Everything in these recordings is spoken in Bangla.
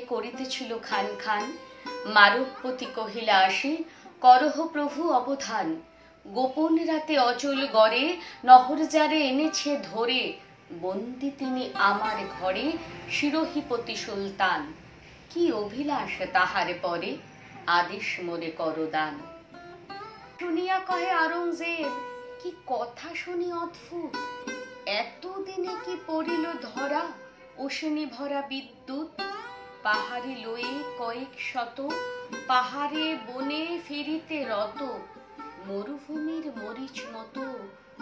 করিতেছিল খান খান। মারবপতি কহিলা আসি, করহ প্রভু অবধান। গোপন রাতে অচল গড়ে, নহরজারে এনেছে ধরে। বন্দি তিনি আমার ঘরে, শিরোহিপতি সুলতান। কি অভিলাষ তাহার পরে, আদেশ মোরে করদান। শুনিয়া কহে আওরঙ্গজেব, কি কথা শুনি অদ্ভুত। এতদিনে কি পড়িল ধরা, অশ্বিনী ভরা বিদ্যুৎ। পাহাড়ে লয়ে কয়েক শত, পাহাড়ে বনে ফিরিতে রত। মরুভূমির মরিচ মতো,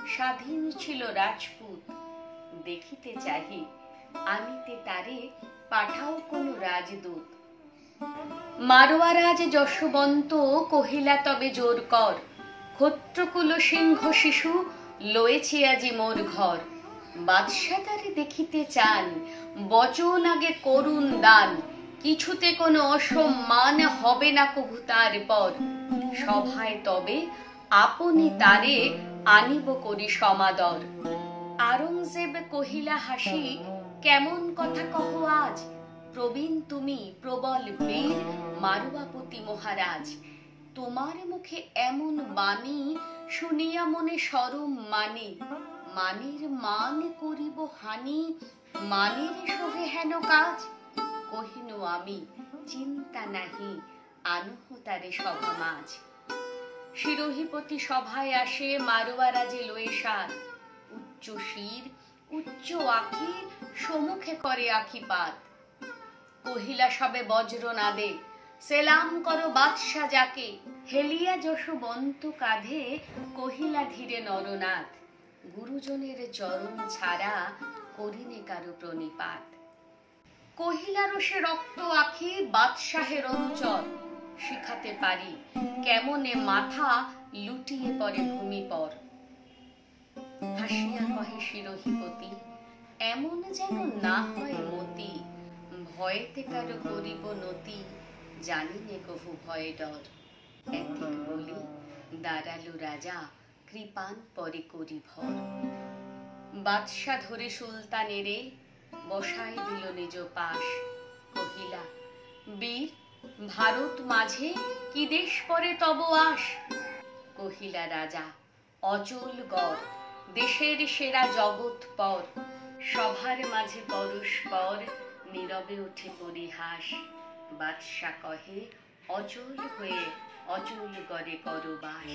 স্বাধীন ছিল রাজপুত। দেখিতে চাহি, আনিতে তারে পাঠাও কোন রাজদূত। মারোয়া রাজ যশবন্ত কহিলা তবে জোর কর। ক্ষত্রকুল সিংহ শিশু, লয়েছি আজি মোর ঘর। বাদশা তারে দেখিতে চান, বচন আগে করুন দান। কিছুতে কোনো অসম্মান হবে না কভু তার পর। সভায় তবে আপনি তারে আনিব করি সমাদর। আওরঙ্গজেব কহিলা হাসি, কেমন কথা কহ আজ। প্রবীণ তুমি, প্রবল বীর, মারোয়াপতি মহারাজ। তোমার মুখে এমন বাণী, শুনিয়া মনে শরম মানে। মানের মান করিব হানি, মানের শোভে হেন কাজ। কহিনু আমি, চিন্তা নাহি, আনহ তারে সভা মাঝ। শিরোহিপতি সভায় আসে, মারোয়া রাজে লয়ে সাত। উচ্চ শির, উচ্চ আঁখি, সমুখে করে আঁখিপাত। কহিলা সবে বজ্র নাদে, সেলাম করো বাদশা যাকে। হেলিয়া যশবন্ত কাঁধে, কহিলা ধীরে নরনাথ। গুরুজনের চরণ ছাড়া, করিনে কারো প্রণিপাত। কহিলা রোষে রক্ত আঁখি, বাদশাহের অঞ্চল। শিখাতে পারি, কেমনে মাথা লুটিয়ে পড়ে ভূমি পর। হাসিয়া কহে শিরোহিপতি, এমন যেন না হয় মতি। ভয়েতে কারো করিব নতি, জানি নে কভু ভয়ে ডর। এতিক বলি দাঁড়ালো রাজা, কৃপান পরে করি ভর। বাদশা ধরে সুলতানেরে, বসায় দিল নিজ পাশ। কহিলা, বীর, ভারত মাঝে কি দেশ পরে তব আস। কহিলা রাজা, অচল গড়, দেশের সেরা জগৎ পর। সভার মাঝে পরস্পর, নীরবে ওঠে পরিহাস। বাদশা কহে, অচল হয়ে অচল গড়ে করো বাস।